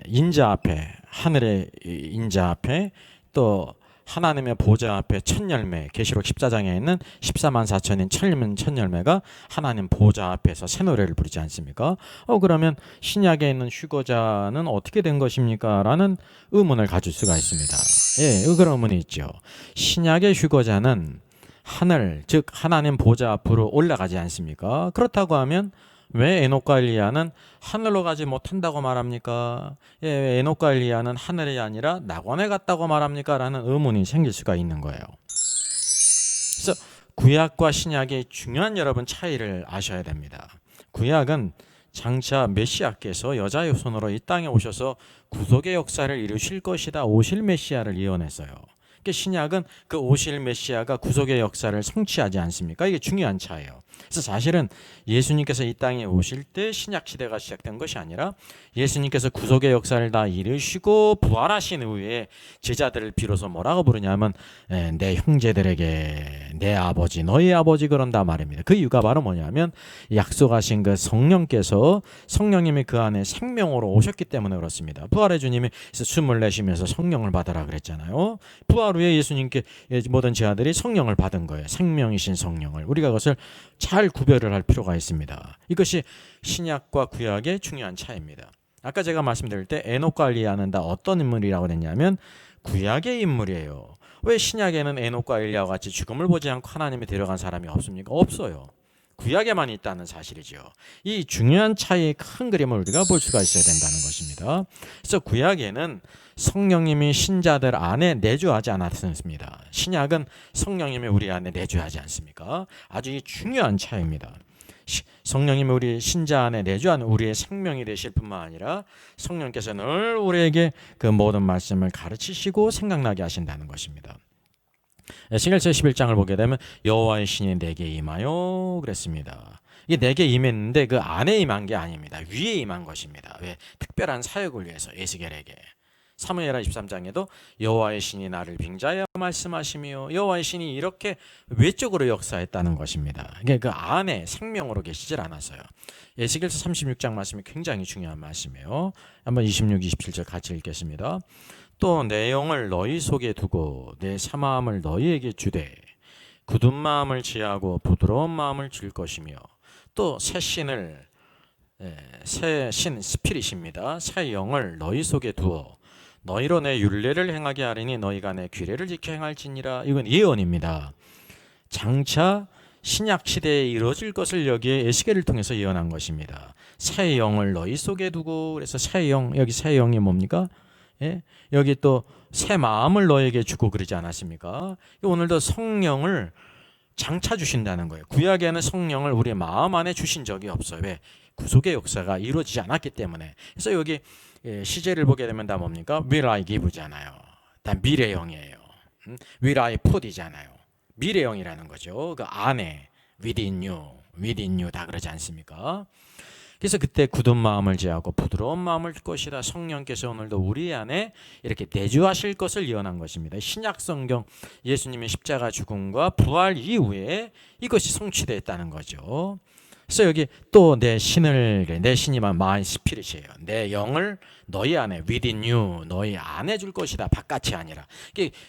인자 앞에, 하늘의 인자 앞에 또 하나님의 보좌 앞에 첫 열매, 계시록 14장에 있는 14만 4천인 첫 열매가 하나님 보좌 앞에서 새 노래를 부르지 않습니까? 그러면 신약에 있는 휴거자는 어떻게 된 것입니까? 라는 의문을 가질 수가 있습니다. 그런 의문이 있죠. 신약의 휴거자는 하늘, 즉 하나님 보좌 앞으로 올라가지 않습니까? 그렇다고 하면 왜 에녹과 엘리야는 하늘로 가지 못한다고 말합니까? 왜 에녹과 엘리야는 하늘이 아니라 낙원에 갔다고 말합니까? 라는 의문이 생길 수가 있는 거예요. 그래서 구약과 신약의 중요한 여러분 차이를 아셔야 됩니다. 구약은 장차 메시아께서 여자의 손으로 이 땅에 오셔서 구속의 역사를 이루실 것이다. 오실 메시아를 예언했어요. 신약은 그 오실 메시아가 구속의 역사를 성취하지 않습니까? 이게 중요한 차이예요. 그래서 사실은 예수님께서 이 땅에 오실 때 신약 시대가 시작된 것이 아니라 예수님께서 구속의 역사를 다 이루시고 부활하신 후에 제자들을 비로소 뭐라고 부르냐면 내 형제들에게 내 아버지 너희 아버지 그런다 말입니다. 그 이유가 바로 뭐냐면 약속하신 그 성령님이 그 안에 생명으로 오셨기 때문에 그렇습니다. 부활의 주님이 숨을 내쉬면서 성령을 받으라 그랬잖아요. 부활 후에 예수님께 모든 제자들이 성령을 받은 거예요. 생명이신 성령을. 우리가 그것을 잘 구별을 할 필요가 있습니다. 이것이 신약과 구약의 중요한 차이입니다. 아까 제가 말씀드릴 때 에녹과 엘리야는 다 어떤 인물이라고 했냐면 구약의 인물이에요. 왜 신약에는 에녹과 엘리야와 같이 죽음을 보지 않고 하나님이 데려간 사람이 없습니까? 없어요. 구약에만 있다는 사실이죠. 이 중요한 차이의 큰 그림을 우리가 볼 수가 있어야 된다는 것입니다. 그래서 구약에는 성령님이 신자들 안에 내주하지 않았습니다. 신약은 성령님이 우리 안에 내주하지 않습니까? 아주 중요한 차이입니다. 성령님이 우리 신자 안에 내주하는 우리의 생명이 되실 뿐만 아니라 성령께서 늘 우리에게 그 모든 말씀을 가르치시고 생각나게 하신다는 것입니다. 에스겔서 11장을 보게 되면 여호와의 신이 내게 임하여 그랬습니다. 이게 내게 임했는데 그 안에 임한 게 아닙니다. 위에 임한 것입니다. 왜? 특별한 사역을 위해서 에스겔에게. 사무엘하 23장에도 여호와의 신이 나를 빙자하여 말씀하시며 여호와의 신이 이렇게 외적으로 역사했다는 것입니다. 이게 그 안에 생명으로 계시질 않았어요. 에스겔서 36장 말씀이 굉장히 중요한 말씀이에요. 한번 26, 27절 같이 읽겠습니다. 또 내 영을 너희 속에 두고 내 사마음을 너희에게 주되 굳은 마음을 지하고 부드러운 마음을 줄 것이며 또 새 신을 새 신 스피릿입니다. 새 영을 너희 속에 두어 너희로 내 율례를 행하게 하리니 너희가 내 규례를 지켜 행할지니라. 이건 예언입니다. 장차 신약 시대에 이루어질 것을 여기에 에스겔을 통해서 예언한 것입니다. 새 영을 너희 속에 두고 그래서 새 영, 여기 새 영이 뭡니까? 여기 또 새 마음을 너에게 주고 그러지 않았습니까? 오늘도 성령을 장차 주신다는 거예요. 구약에는 성령을 우리 마음 안에 주신 적이 없어요. 왜? 구속의 역사가 이루어지지 않았기 때문에. 그래서 여기 시제를 보게 되면 다 뭡니까? Will I give잖아요. 다 미래형이에요. Will I put이잖아요. 미래형이라는 거죠. 그 안에 within you 다 그러지 않습니까? 그래서 그때 굳은 마음을 제하고 부드러운 마음을 줄 것이라 성령께서 오늘도 우리 안에 이렇게 내주하실 것을 예언한 것입니다. 신약 성경 예수님의 십자가 죽음과 부활 이후에 이것이 성취되었다는 거죠. 그래서 여기 또 내 신이만 마이 스피릿이에요. 내 영을 너희 안에 within you 너희 안에 줄 것이다. 바깥이 아니라.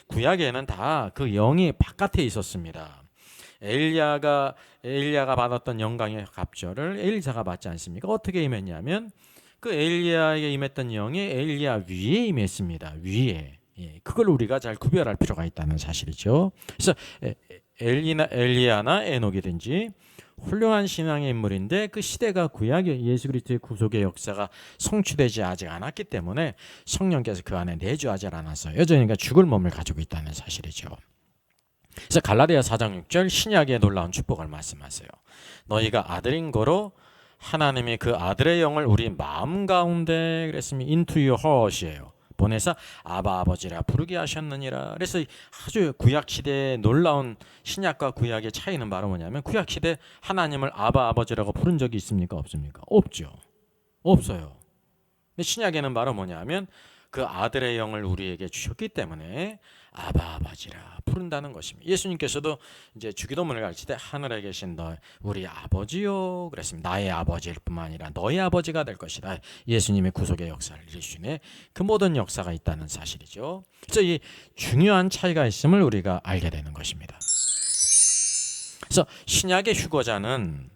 구약에는 다 그 영이 바깥에 있었습니다. 엘리야가 받았던 영광의 갑절을 엘리사가 받지 않습니까? 어떻게 임했냐면 그 엘리야에게 임했던 영이 엘리야 위에 임했습니다. 위에. 그걸 우리가 잘 구별할 필요가 있다는 사실이죠. 그래서 엘리야나 에녹이든지 훌륭한 신앙의 인물인데 그 시대가 구약의 예수 그리스도의 구속의 역사가 성취되지 아직 않았기 때문에 성령께서 그 안에 내주하지 않았어요. 여전히 그러니까 죽을 몸을 가지고 있다는 사실이죠. 그래서 갈라디아 4장 6절 신약의 놀라운 축복을 말씀하세요. 너희가 아들인 거로 하나님이 그 아들의 영을 우리 마음 가운데 그랬으면 into your heart이에요. 보내서 아바 아버지라 부르게 하셨느니라. 그래서 아주 구약 시대의 놀라운 신약과 구약의 차이는 바로 뭐냐면 구약 시대 하나님을 아바 아버지라고 부른 적이 있습니까? 없습니까? 없죠. 없어요. 근데 신약에는 바로 뭐냐면 그 아들의 영을 우리에게 주셨기 때문에 아바 아버지라 부른다는 것입니다. 예수님께서도 이제 주기도문을 가르칠 때 하늘에 계신 너 우리 아버지요 그랬습니다. 나의 아버지일 뿐만 아니라 너의 아버지가 될 것이다. 예수님의 구속의 역사를 이루시네 그 모든 역사가 있다는 사실이죠. 그래서 이 중요한 차이가 있음을 우리가 알게 되는 것입니다. 그래서 신약의 휴거자는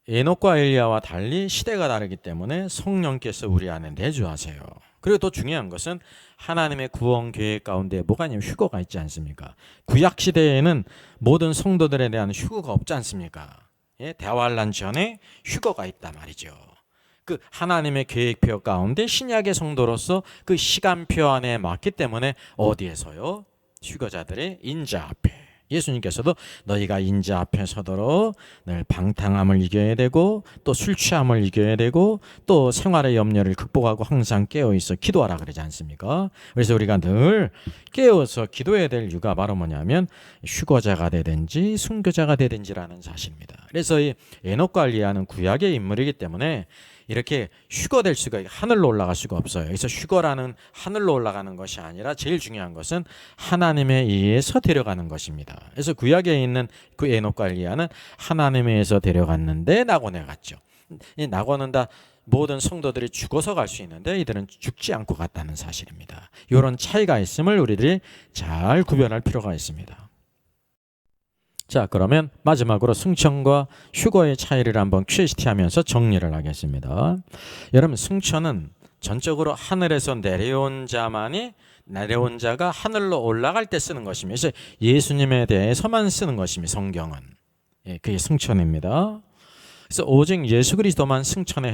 에녹과 엘리야와 달리 시대가 다르기 때문에 성령께서 우리 안에 내주하세요. 그리고 또 중요한 것은 하나님의 구원 계획 가운데 뭐가 아니면 휴거가 있지 않습니까? 구약 시대에는 모든 성도들에 대한 휴거가 없지 않습니까? 대환란 전에 휴거가 있단 말이죠. 그 하나님의 계획표 가운데 신약의 성도로서 그 시간표 안에 맞기 때문에 어디에서요? 휴거자들의 인자 앞에 예수님께서도 너희가 인자 앞에 서도록 늘 방탕함을 이겨야 되고 또 술 취함을 이겨야 되고 또 생활의 염려를 극복하고 항상 깨어있어 기도하라 그러지 않습니까? 그래서 우리가 늘 깨어서 기도해야 될 이유가 바로 뭐냐면 휴거자가 되든지 순교자가 되든지라는 사실입니다. 그래서 이 에녹과 엘리야는 구약의 인물이기 때문에 이렇게 휴거될 수가 하늘로 올라갈 수가 없어요. 그래서 휴거라는 하늘로 올라가는 것이 아니라 제일 중요한 것은 하나님에 의해서 데려가는 것입니다. 그래서 구약에 있는 그 에녹과 엘리야는 하나님에 의해서 데려갔는데 낙원에 갔죠. 이 낙원은 다 모든 성도들이 죽어서 갈 수 있는데 이들은 죽지 않고 갔다는 사실입니다. 이런 차이가 있음을 우리들이 잘 구별할 필요가 있습니다. 자, 그러면 마지막으로 승천과 휴거의 차이를 한번 퀴즈티하면서 정리를 하겠습니다. 여러분, 승천은 전적으로 하늘에서 내려온 자가 하늘로 올라갈 때 쓰는 것입니다. 그래서 예수님에 대해서만 쓰는 것입니다. 성경은. 그게 승천입니다. 그래서 오직 예수 그리스도만 승천에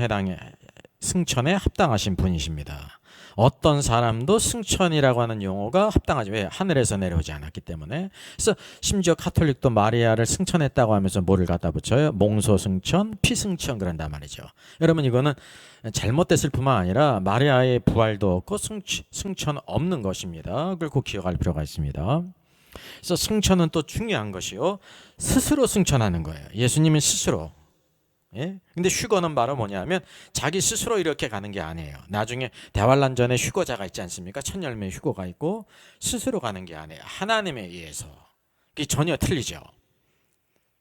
합당하신 분이십니다. 어떤 사람도 승천이라고 하는 용어가 합당하지. 왜? 하늘에서 내려오지 않았기 때문에. 그래서 심지어 카톨릭도 마리아를 승천했다고 하면서 뭐를 갖다 붙여요? 몽소 승천, 피승천 그런단 말이죠. 여러분 이거는 잘못됐을 뿐만 아니라 마리아의 부활도 없고 승천 없는 것입니다. 그걸 꼭 기억할 필요가 있습니다. 그래서 승천은 또 중요한 것이요. 스스로 승천하는 거예요. 예수님이 스스로. 근데 휴거는 바로 뭐냐면 자기 스스로 이렇게 가는 게 아니에요. 나중에 대환란 전에 휴거자가 있지 않습니까? 첫 열매 휴거가 있고 스스로 가는 게 아니에요. 하나님에 의해서. 그게 전혀 틀리죠.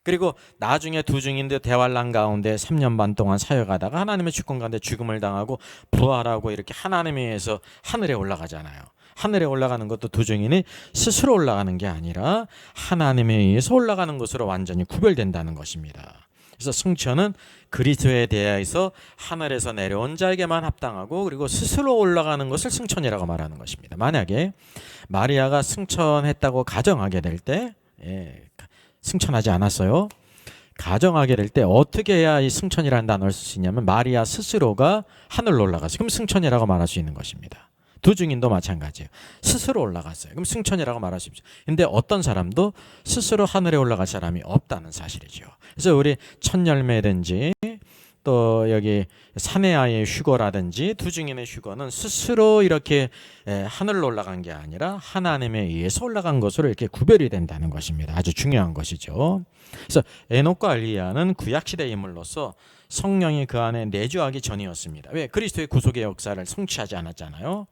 그리고 나중에 두 증인들 대환란 가운데 3년 반 동안 사역하다가 하나님의 주권 가운데 죽음을 당하고 부활하고 이렇게 하나님에 의해서 하늘에 올라가잖아요. 하늘에 올라가는 것도 두 증인이 스스로 올라가는 게 아니라 하나님에 의해서 올라가는 것으로 완전히 구별된다는 것입니다. 그래서 승천은 그리스도에 대해서 하늘에서 내려온 자에게만 합당하고 그리고 스스로 올라가는 것을 승천이라고 말하는 것입니다. 만약에 마리아가 승천했다고 가정하게 될 때 승천하지 않았어요. 가정하게 될 때 어떻게 해야 이 승천이라는 단어를 쓸 수 있냐면 마리아 스스로가 하늘로 올라가서 그럼 승천이라고 말할 수 있는 것입니다. 두 증인도 마찬가지예요. 스스로 올라갔어요. 그럼 승천이라고 말할 수 있죠. 근데 어떤 사람도 스스로 하늘에 올라갈 사람이 없다는 사실이죠. 그래서 우리 첫 열매든지 또 여기 사내아의 휴거라든지 두 증인의 휴거는 스스로 이렇게 하늘로 올라간 게 아니라 하나님에 의해서 올라간 것으로 이렇게 구별이 된다는 것입니다. 아주 중요한 것이죠. 그래서 에녹과 엘리야는 구약시대 인물로서 성령이 그 안에 내주하기 전이었습니다. 왜? 그리스도의 구속의 역사를 성취하지 않았잖아요.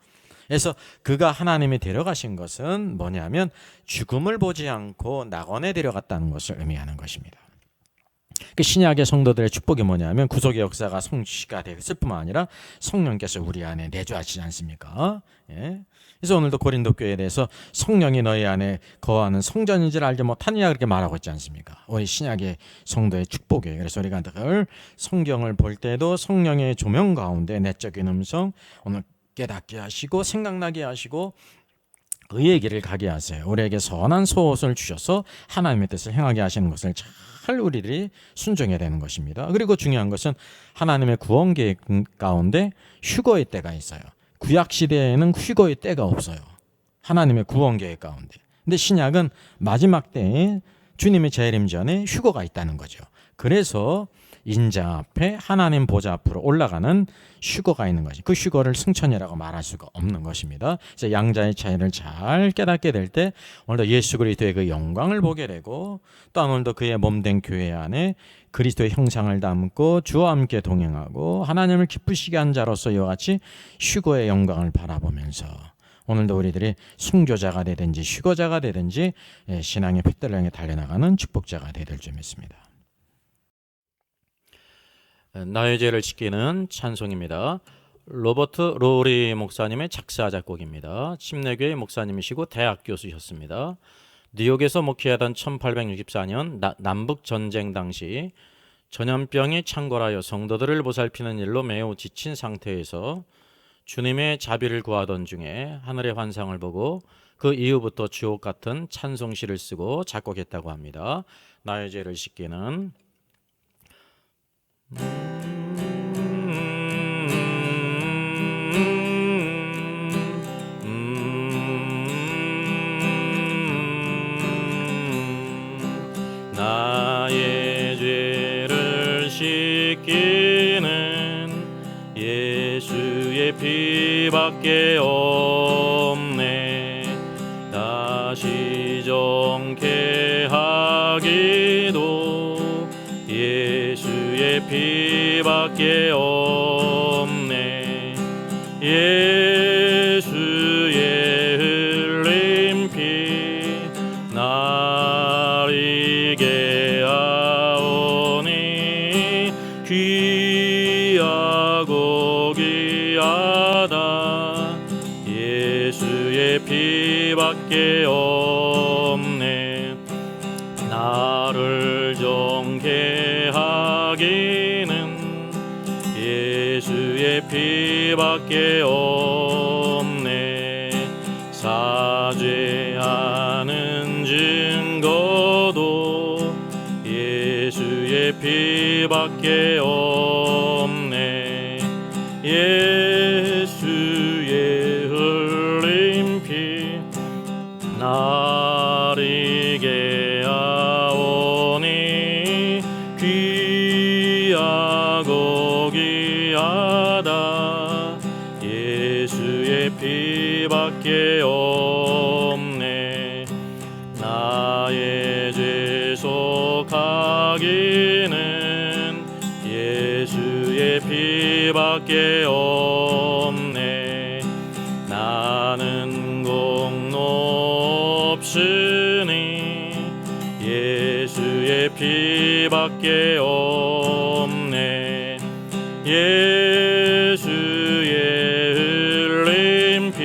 그래서 그가 하나님이 데려가신 것은 뭐냐면 죽음을 보지 않고 낙원에 데려갔다는 것을 의미하는 것입니다. 그 신약의 성도들의 축복이 뭐냐면 구속의 역사가 성취가 됐을 뿐만 아니라 성령께서 우리 안에 내주하시지 않습니까? 예. 그래서 오늘도 고린도 교회에 대해서 성령이 너희 안에 거하는 성전인 줄 알지 못하느냐 그렇게 말하고 있지 않습니까? 우리 신약의 성도의 축복이에요. 그래서 우리가 늘 성경을 볼 때도 성령의 조명 가운데 내적인 음성 오늘 깨닫게 하시고 생각나게 하시고 의의 길을 가게 하세요. 우리에게 선한 소원을 주셔서 하나님의 뜻을 행하게 하시는 것을 잘 우리들이 순종해야 되는 것입니다. 그리고 중요한 것은 하나님의 구원 계획 가운데 휴거의 때가 있어요. 구약 시대에는 휴거의 때가 없어요. 하나님의 구원 계획 가운데. 근데 신약은 마지막 때에 주님의 재림 전에 휴거가 있다는 거죠. 그래서 인자 앞에 하나님 보좌 앞으로 올라가는 휴거가 있는 것이 그 휴거를 승천이라고 말할 수가 없는 것입니다. 그래서 양자의 차이를 잘 깨닫게 될 때 오늘도 예수 그리스도의 그 영광을 보게 되고 또 오늘도 그의 몸된 교회 안에 그리스도의 형상을 담고 주와 함께 동행하고 하나님을 기쁘시게 한 자로서 이와 같이 휴거의 영광을 바라보면서 오늘도 우리들이 순교자가 되든지 휴거자가 되든지 신앙의 핏대를 향해 달려나가는 축복자가 되될 줄 믿습니다. 나의 죄를 지키는 찬송입니다. 로버트 로리 목사님의 작사 작곡입니다. 침례교회 목사님이시고 대학 교수셨습니다. 뉴욕에서 목회하던 1864년 남북 전쟁 당시 전염병이 창궐하여 성도들을 보살피는 일로 매우 지친 상태에서 주님의 자비를 구하던 중에 하늘의 환상을 보고 그 이후부터 주옥 같은 찬송시를 쓰고 작곡했다고 합니다. 나의 죄를 씻기는 나의 죄를 씻기는 예수의 피밖에 없네. 다시 정케 하기도 예수의 피밖에 없네. 예수의 흘린 피 날 이게 하오니 귀하고 귀하다. 예수의 피밖에 없네. 나를 정케 하기는 예수의 피밖에 없네. 사죄하는 증거도 예수의 피밖에 없네. 예수의 흘린 피 날 이게 하오니 귀하고 귀하다. 예수의 피밖에 없네. 나의 죄 속하기는 예수의 피밖에 없네. 나는 공로 없으니 예수의 피밖에 없네. 예수의 흘린 피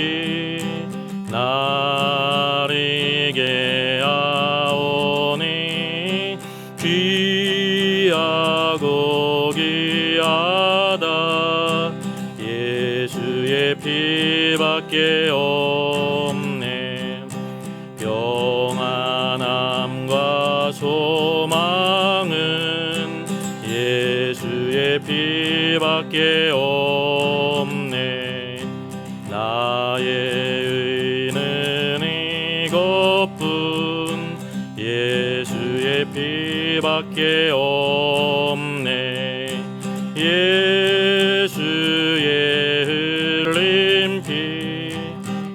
날 이게 하오니 귀하고 귀하다. 예수의 피밖에 없네. 평안함과 소망은 예수의 피밖에 없네. 나의 것뿐 예수의 피밖에 없네. 예수의 흘린 피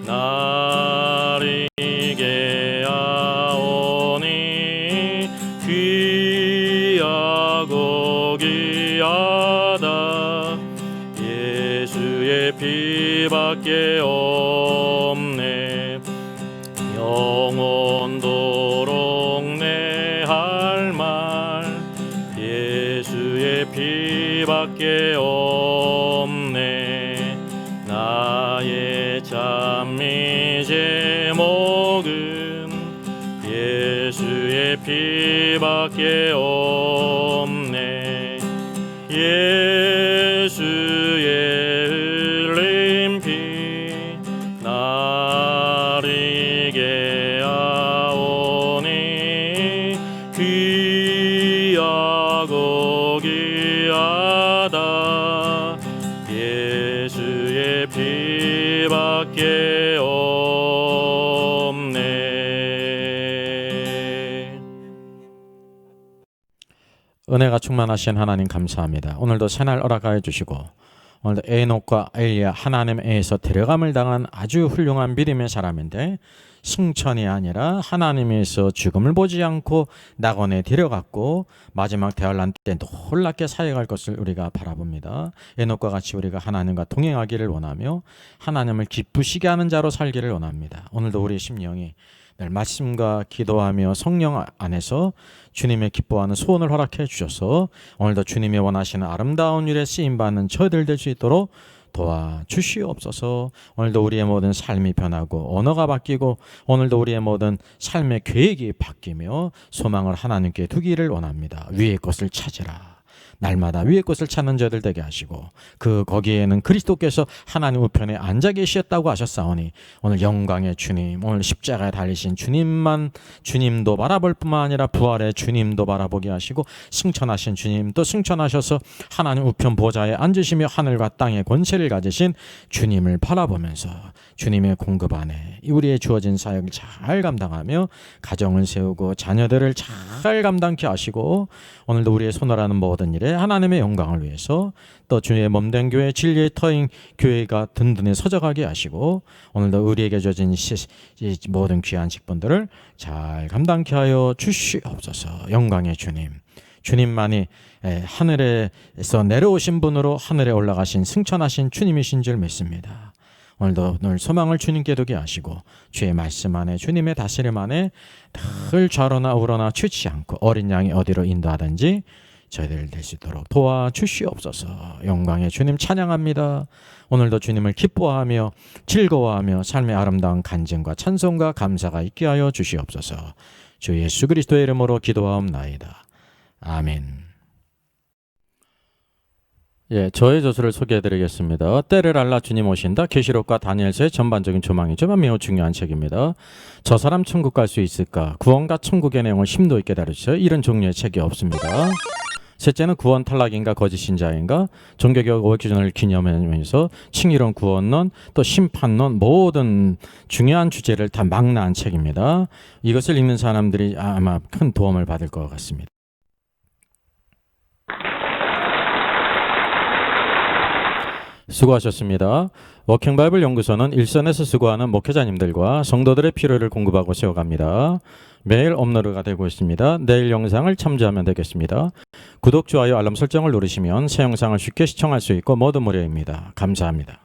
날 이게 하오니 귀하고 귀하다. 예수의 피밖에 없네. 영원토록 내 할 말 예수의 피밖에 없네. 나의 찬미 제목은 예수의 피밖에 없네. 예수의 흘린 피 날 이게 하오니 귀하고 귀하다. 예수의 피밖에 없네. 은혜가 충만하신 하나님 감사합니다. 오늘도 새날 허락하여 주시고 오늘도 에녹과 엘리야 하나님에서 데려감을 당한 아주 훌륭한 믿음의 사람인데 승천이 아니라 하나님에서 죽음을 보지 않고 낙원에 데려갔고 마지막 대환란 때 놀랍게 사역할 것을 우리가 바라봅니다. 에녹과 같이 우리가 하나님과 동행하기를 원하며 하나님을 기쁘시게 하는 자로 살기를 원합니다. 오늘도 우리 심령이 늘 말씀과 기도하며 성령 안에서 주님의 기뻐하는 소원을 허락해 주셔서 오늘도 주님이 원하시는 아름다운 일에 쓰임받는 저희들 될 수 있도록 도와주시옵소서. 오늘도 우리의 모든 삶이 변하고 언어가 바뀌고 오늘도 우리의 모든 삶의 계획이 바뀌며 소망을 하나님께 두기를 원합니다. 위의 것을 찾으라. 날마다 위의 것을 찾는 자들 되게 하시고 거기에는 그리스도께서 하나님 우편에 앉아 계셨다고 하셨사오니 오늘 영광의 주님, 오늘 십자가에 달리신 주님도 바라볼 뿐만 아니라 부활의 주님도 바라보게 하시고 승천하신 주님 또 승천하셔서 하나님 우편 보좌에 앉으시며 하늘과 땅의 권세를 가지신 주님을 바라보면서 주님의 공급 안에 우리의 주어진 사역을 잘 감당하며 가정을 세우고 자녀들을 잘 감당케 하시고 오늘도 우리의 손으로 모든 일에 하나님의 영광을 위해서 또 주의 몸된 교회 진리의 터인 교회가 든든히 서져가게 하시고 오늘도 우리에게 주어진 모든 귀한 직분들을 잘 감당케 하여 주시옵소서. 영광의 주님만이 하늘에서 내려오신 분으로 하늘에 올라가신 승천하신 주님이신 줄 믿습니다. 오늘도 늘 소망을 주님께 두게 하시고 주의 말씀 안에 주님의 다스림 안에 늘 좌로나 우로나 취치 않고 어린 양이 어디로 인도하든지 저희들 될 수 있도록 도와주시옵소서. 영광의 주님 찬양합니다. 오늘도 주님을 기뻐하며 즐거워하며 삶의 아름다운 간증과 찬송과 감사가 있게 하여 주시옵소서. 주 예수 그리스도의 이름으로 기도하옵나이다. 아멘. 저의 저서를 소개해드리겠습니다. 때를 알라 주님 오신다. 계시록과 다니엘서의 전반적인 조망이지만 매우 중요한 책입니다. 저 사람 천국 갈 수 있을까? 구원과 천국의 내용을 심도 있게 다루셔요. 이런 종류의 책이 없습니다. 셋째는 구원 탈락인가 거짓 신자인가 종교개혁 500주년을 기념하면서 칭의론 구원론 또 심판론 모든 중요한 주제를 다 망라한 책입니다. 이것을 읽는 사람들이 아마 큰 도움을 받을 것 같습니다. 수고하셨습니다. 워킹바이블 연구소는 일선에서 수고하는 목회자님들과 성도들의 필요를 공급하고 세워갑니다. 매일 업로드가 되고 있습니다. 내일 영상을 참조하면 되겠습니다. 구독, 좋아요, 알람 설정을 누르시면 새 영상을 쉽게 시청할 수 있고 모두 무료입니다. 감사합니다.